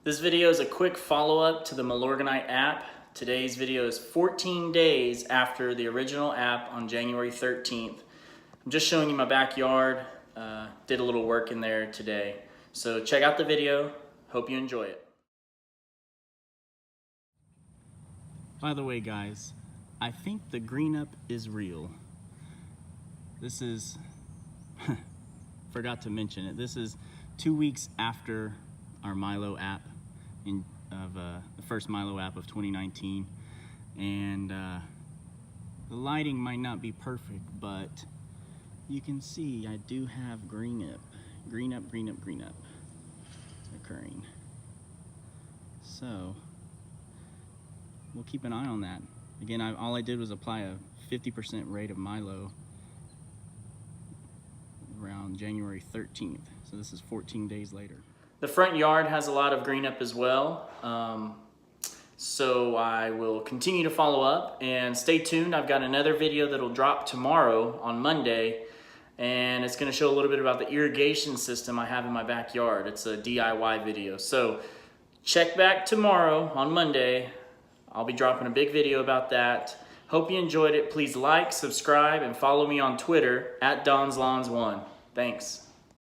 This video is a quick follow-up to the Milorganite app. Today's video is 14 days after the original app on January 13th. I'm just showing you my backyard. Did a little work in there today. So check out the video. Hope you enjoy it. By the way, guys, I think the green up is real. This is, forgot to mention it, this is 2 weeks after our Milo app, the first Milo app of 2019. And the lighting might not be perfect, but you can see I do have green up occurring. So we'll keep an eye on that. Again, all I did was apply a 50% rate of Milo around January 13th. So this is 14 days later. The front yard has a lot of green up as well. So I will continue to follow up and stay tuned. I've got another video that'll drop tomorrow on Monday, and it's gonna show a little bit about the irrigation system I have in my backyard. It's a DIY video. So check back tomorrow on Monday. I'll be dropping a big video about that. Hope you enjoyed it. Please like, subscribe, and follow me on Twitter @DonsLawns1. Thanks.